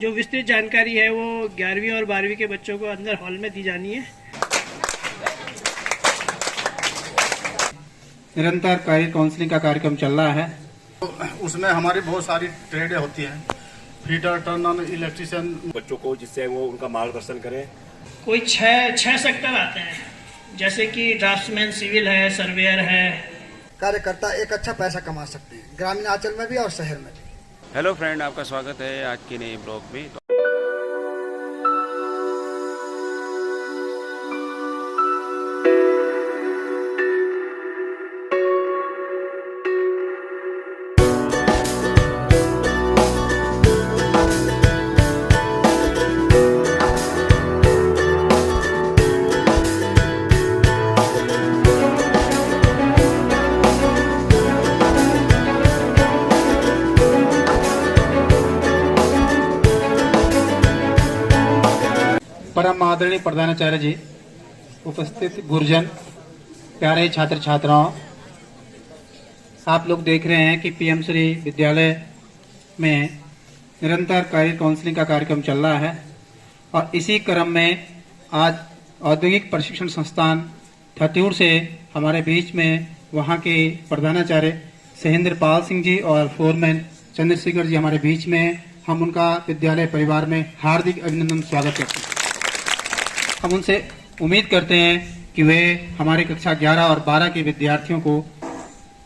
जो विस्तृत जानकारी है वो 11वीं और 12वीं के बच्चों को अंदर हॉल में दी जानी है। निरंतर करियर काउंसलिंग का कार्यक्रम चल रहा है। उसमें हमारी बहुत सारी ट्रेडें होती हैं, फीटर, टर्नर, इलेक्ट्रीशियन, बच्चों को जिससे वो उनका मार्गदर्शन करें। कोई छह सेक्टर आते हैं, जैसे कि ड्राफ्ट्समैन, सिविल है, सर्वेयर है। कार्यकर्ता एक अच्छा पैसा कमा सकते हैं, ग्रामीण अंचल में भी और शहर में भी। हेलो फ्रेंड, आपका स्वागत है आज के नए ब्लॉग में। परम आदरणीय प्रधानाचार्य जी, उपस्थित गुरुजन, प्यारे छात्र छात्राओं, आप लोग देख रहे हैं कि पीएम श्री विद्यालय में निरंतर करियर काउंसलिंग का कार्यक्रम चल रहा है और इसी क्रम में आज औद्योगिक प्रशिक्षण संस्थान थत्यूर से हमारे बीच में वहां के प्रधानाचार्य सहेंद्र पाल सिंह जी और फोरमैन चंद्रशेखर जी हमारे बीच में। हम उनका विद्यालय परिवार में हार्दिक अभिनंदन स्वागत करते हैं। हम उनसे उम्मीद करते हैं कि वे हमारे कक्षा 11 और 12 के विद्यार्थियों को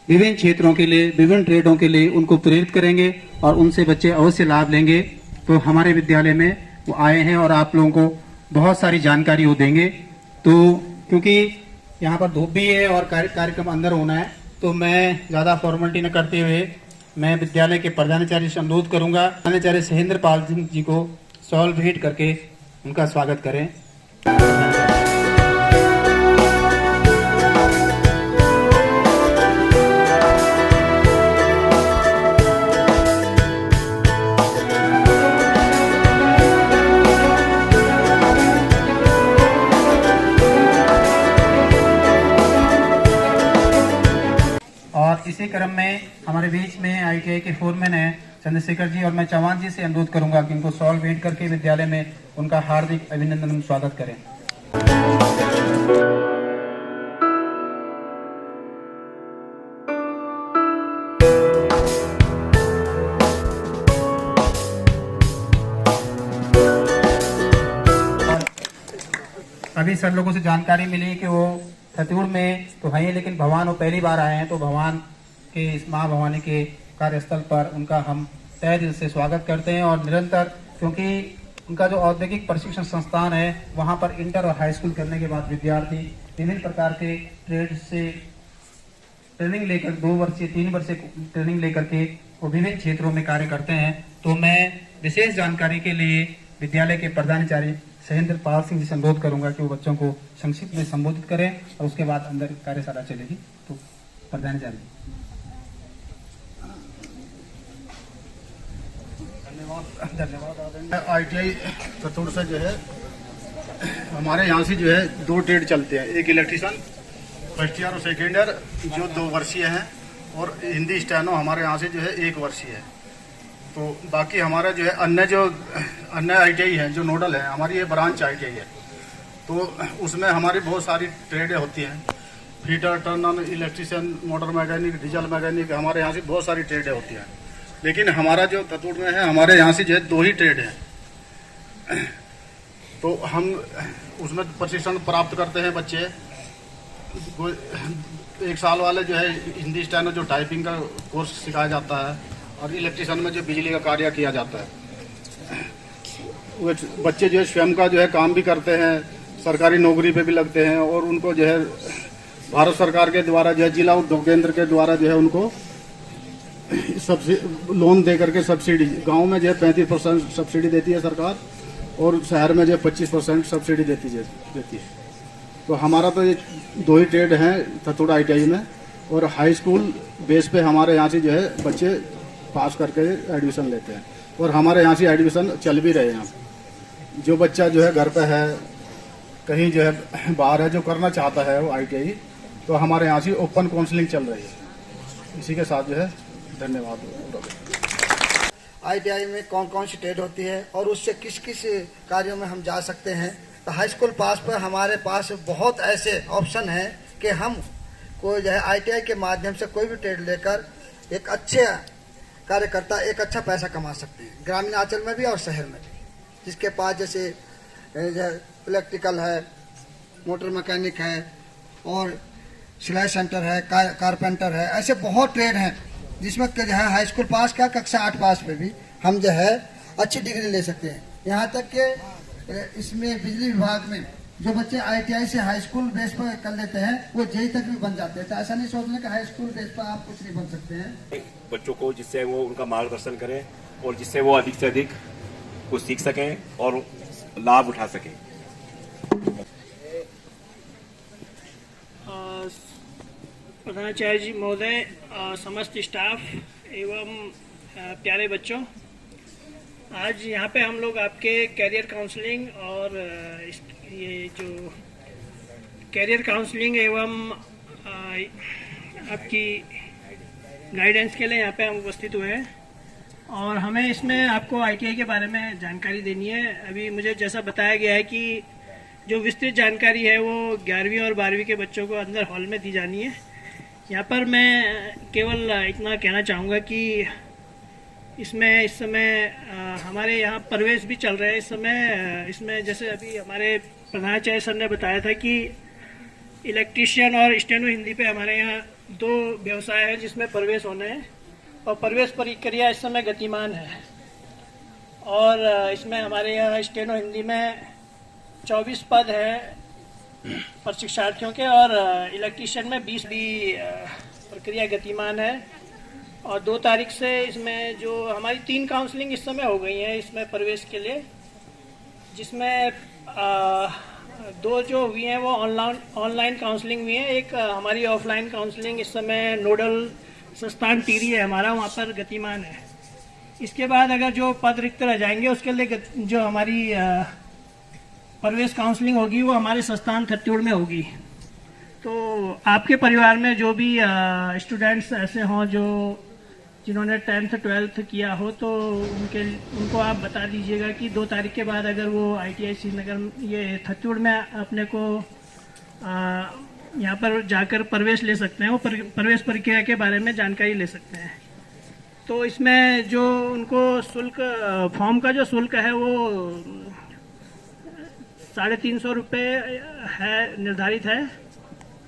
विभिन्न क्षेत्रों के लिए, विभिन्न ट्रेडों के लिए उनको प्रेरित करेंगे और उनसे बच्चे अवश्य लाभ लेंगे। तो हमारे विद्यालय में वो आए हैं और आप लोगों को बहुत सारी जानकारी वो देंगे। तो क्योंकि यहाँ पर धूप भी है और कार्यक्रम अंदर होना है, तो मैं ज्यादा फॉर्मेलिटी न करते हुए मैं विद्यालय के प्रधानाचार्य से अनुरोध करूंगा, प्रधानाचार्य सहेंद्र पाल सिंह जी को शॉल भेंट करके उनका स्वागत करें। और इसी क्रम में हमारे बीच में आईटीआई के फोरमैन है चंद्रशेखर जी, और मैं चौहान जी से अनुरोध करूंगा कि इनको शॉल भेंट करके विद्यालय में उनका हार्दिक अभिनंदन स्वागत करें। अभी सर लोगों से जानकारी मिली कि वो थत्यूर में तो है, लेकिन भगवान वो पहली बार आए हैं, तो भगवान के इस माँ भवानी के कार्यस्थल पर उनका हम तहे दिल से स्वागत करते हैं। और निरंतर, क्योंकि उनका जो औद्योगिक प्रशिक्षण संस्थान है वहाँ पर इंटर और हाई स्कूल करने के बाद विद्यार्थी विभिन्न प्रकार के ट्रेड से ट्रेनिंग लेकर 2 वर्षीय 3 वर्षीय ट्रेनिंग लेकर के वो विभिन्न क्षेत्रों में कार्य करते हैं। तो मैं विशेष जानकारी के लिए विद्यालय के प्रधानाचार्य सहेंद्र पाल सिंह जी से अनुरोध करूंगा कि वो बच्चों को संक्षिप्त में संबोधित करें और उसके बाद अंदर कार्यशाला चलेगी। तो प्रधानाचार्य। धन्यवाद। आईटीआई थत्यूर से जो है हमारे यहाँ से जो है 2 ट्रेड चलते हैं, एक इलेक्ट्रीशियन फर्स्ट ईयर और सेकेंड ईयर जो 2 वर्षीय हैं, और हिंदी स्टेनो हमारे यहाँ से जो है 1 वर्षीय है। तो बाकी हमारा जो है अन्य आईटीआई है जो नोडल है, हमारी ये ब्रांच आईटीआई है। तो उसमें हमारी बहुत सारी ट्रेडें होती हैं, fitter, Turner, electrician, motor mechanic, diesel mechanic, हमारे यहाँ से बहुत सारी ट्रेडें होती हैं। लेकिन हमारा जो थत्यूर में है, हमारे यहाँ से जो है 2 ही ट्रेड हैं। तो हम उसमें प्रशिक्षण प्राप्त करते हैं बच्चे। 1 साल वाले जो है हिंदी स्टेनो जो टाइपिंग का कोर्स सिखाया जाता है, और इलेक्ट्रीशियन में जो बिजली का कार्य किया जाता है। वो बच्चे जो है स्वयं का जो है काम भी करते हैं, सरकारी नौकरी पे भी लगते हैं, और उनको जो है भारत सरकार के द्वारा जो है जिला उद्योग केंद्र के द्वारा जो है उनको लोन दे करके सब्सिडी, गांव में जो है 35% सब्सिडी देती है सरकार, और शहर में जो है 25% सब्सिडी देती है। तो हमारा तो ये 2 ही ट्रेड हैं थत्यूर आईटीआई में, और हाई स्कूल बेस पे हमारे यहाँ से जो है बच्चे पास करके एडमिशन लेते हैं, और हमारे यहाँ से एडमिशन चल भी रहे हैं। जो बच्चा जो है घर पे है, कहीं जो है बाहर है, जो करना चाहता है वो आईटीआई, तो हमारे यहाँ से ओपन काउंसलिंग चल रही है। इसी के साथ जो है धन्यवाद। आईटीआई में कौन कौन सी ट्रेड होती है और उससे किस किस कार्यों में हम जा सकते हैं। तो हाई स्कूल पास पर हमारे पास बहुत ऐसे ऑप्शन हैं कि हम कोई जो है आईटीआई के माध्यम से कोई भी ट्रेड लेकर एक अच्छे कार्यकर्ता एक अच्छा पैसा कमा सकते हैं, ग्रामीण अंचल में भी और शहर में भी। जिसके पास जैसे इलेक्ट्रिकल है, मोटर मैकेनिक है और सिलाई सेंटर है, कारपेंटर है, ऐसे बहुत ट्रेड हैं जिसमें जो है हाई स्कूल पास क्या कक्षा 8 पास पे भी हम जो है अच्छी डिग्री ले सकते हैं। यहाँ तक कि इसमें बिजली विभाग में जो बच्चे आईटीआई से हाई स्कूल बेस पर कर लेते हैं वो जेई तक भी बन जाते हैं। तो ऐसा नहीं सोचना कि हाई स्कूल बेस पर आप कुछ नहीं बन सकते हैं। बच्चों को जिससे वो उनका मार्गदर्शन करें और जिससे वो अधिक से अधिक कुछ सीख सकें और लाभ उठा सकें। प्रधानाचार्य जी महोदय, समस्त स्टाफ एवं प्यारे बच्चों, आज यहाँ पे हम लोग आपके कैरियर काउंसलिंग और ये जो कैरियर काउंसलिंग एवं आपकी गाइडेंस के लिए यहाँ पे हम उपस्थित हुए हैं और हमें इसमें आपको आईटीआई के बारे में जानकारी देनी है। अभी मुझे जैसा बताया गया है कि जो विस्तृत जानकारी है वो 11वीं और 12वीं के बच्चों को अंदर हॉल में दी जानी है। यहाँ पर मैं केवल इतना कहना चाहूँगा कि इसमें इस समय हमारे यहाँ प्रवेश भी चल रहे हैं। इस समय इसमें जैसे अभी हमारे प्रधानाचार्य सर ने बताया था कि इलेक्ट्रीशियन और स्टेनो हिंदी पे हमारे यहाँ 2 व्यवसाय हैं जिसमें प्रवेश होने हैं और प्रवेश प्रक्रिया इस समय गतिमान है। और इसमें हमारे यहाँ स्टेनो हिंदी में 24 पद हैं प्रशिक्षार्थियों के और इलेक्ट्रीशियन में 20 भी प्रक्रिया गतिमान है। और 2 तारीख से इसमें जो हमारी 3 काउंसलिंग इस समय हो गई हैं इसमें प्रवेश के लिए, जिसमें 2 जो हुई हैं वो ऑनलाइन काउंसलिंग हुई है। एक हमारी ऑफलाइन काउंसलिंग इस समय नोडल संस्थान टिहरी है हमारा, वहाँ पर गतिमान है। इसके बाद अगर जो पद रिक्त रह जाएंगे उसके लिए जो हमारी प्रवेश काउंसलिंग होगी वो हमारे संस्थान खत्तियोड़ में होगी। तो आपके परिवार में जो भी स्टूडेंट्स ऐसे हों जो जिन्होंने 10th 12th किया हो तो उनको आप बता दीजिएगा कि 2 तारीख के बाद अगर वो आईटीआई श्रीनगर ये खत्तियोड़ में अपने को यहाँ पर जाकर प्रवेश ले सकते हैं, वो प्रवेश प्रक्रिया के बारे में जानकारी ले सकते हैं। तो इसमें जो उनको शुल्क फॉर्म का जो शुल्क है वो 350 रुपये है, निर्धारित है।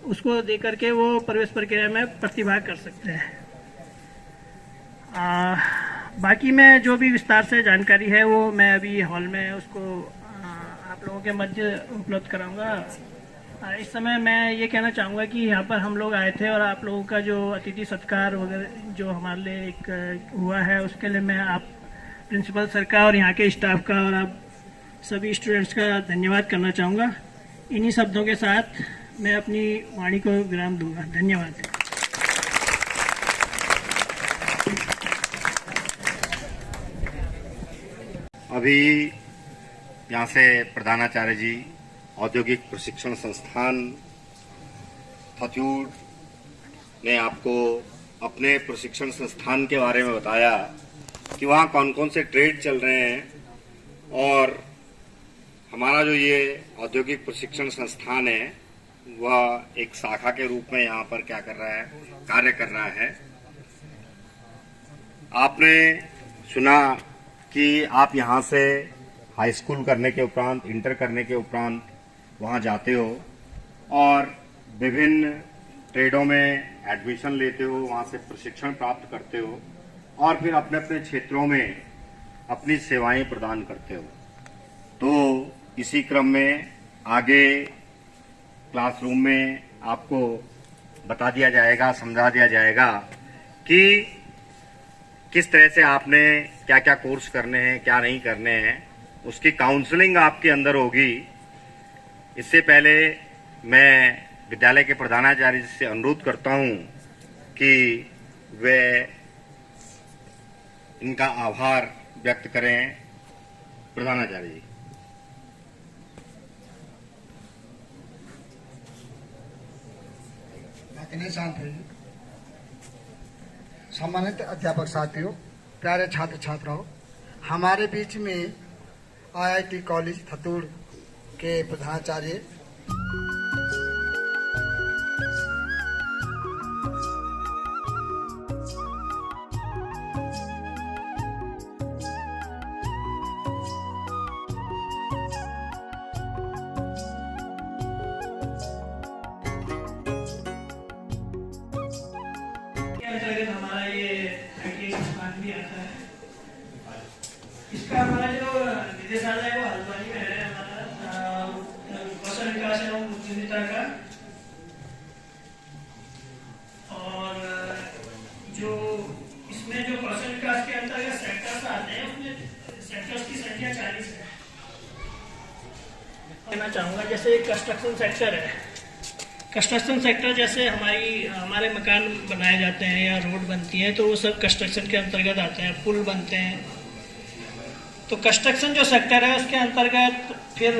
उसको दे करके वो प्रवेश प्रक्रिया में प्रतिभाग कर सकते हैं। बाकी मैं जो भी विस्तार से जानकारी है वो मैं अभी हॉल में उसको आप लोगों के मध्य उपलब्ध कराऊंगा। इस समय मैं ये कहना चाहूँगा कि यहाँ पर हम लोग आए थे और आप लोगों का जो अतिथि सत्कार वगैरह जो हमारे लिए एक हुआ है उसके लिए मैं आप प्रिंसिपल सर का और यहाँ के स्टाफ का और आप सभी स्टूडेंट्स का धन्यवाद करना चाहूँगा। इन्हीं शब्दों के साथ मैं अपनी वाणी को विराम दूंगा। धन्यवाद। अभी यहाँ से प्रधानाचार्य जी औद्योगिक प्रशिक्षण संस्थान खत्तियोड़ ने आपको अपने प्रशिक्षण संस्थान के बारे में बताया कि वहाँ कौन कौन से ट्रेड चल रहे हैं और हमारा जो ये औद्योगिक प्रशिक्षण संस्थान है वह एक शाखा के रूप में यहाँ पर क्या कर रहा है, कार्य कर रहा है। आपने सुना कि आप यहाँ से हाई स्कूल करने के उपरांत, इंटर करने के उपरांत वहाँ जाते हो और विभिन्न ट्रेडों में एडमिशन लेते हो, वहाँ से प्रशिक्षण प्राप्त करते हो और फिर अपने अपने क्षेत्रों में अपनी सेवाएं प्रदान करते हो। तो इसी क्रम में आगे क्लासरूम में आपको बता दिया जाएगा, समझा दिया जाएगा कि किस तरह से आपने क्या क्या कोर्स करने हैं, क्या नहीं करने हैं, उसकी काउंसलिंग आपके अंदर होगी। इससे पहले मैं विद्यालय के प्रधानाचार्य जी से अनुरोध करता हूं कि वे इनका आभार व्यक्त करें। प्रधानाचार्य जी। शांत रहिए। सम्मानित अध्यापक साथियों, प्यारे छात्र छात्राओं, हमारे बीच में IIT कॉलेज थतूड़ के प्रधानाचार्य के अंतर्गत हमारा ये ITI संस्थान भी आता है। इसका हमारा जो निदेशालय है वो हल्द्वानी में है। हमारा कौशल विकास एवं उद्यमिता का, और जो इसमें जो कौशल विकास के अंतर्गत सेक्टर्स आते हैं उसमें सेक्टर्स की संख्या 40 है। कहना चाहूँगा जैसे कंस्ट्रक्शन सेक्टर है, कंस्ट्रक्शन सेक्टर जैसे हमारे मकान बनाए जाते हैं या रोड बनती है तो वो सब कंस्ट्रक्शन के अंतर्गत आते हैं, पुल बनते हैं। तो कंस्ट्रक्शन जो सेक्टर है उसके अंतर्गत फिर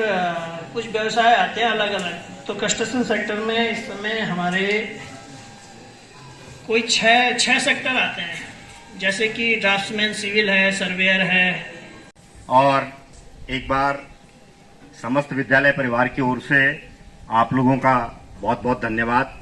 कुछ व्यवसाय आते हैं अलग अलग। तो कंस्ट्रक्शन सेक्टर में इस समय हमारे कोई छह सेक्टर आते हैं, जैसे कि ड्राफ्ट्समैन सिविल है, सर्वेयर है। और एक बार समस्त विद्यालय परिवार की ओर से आप लोगों का बहुत बहुत धन्यवाद।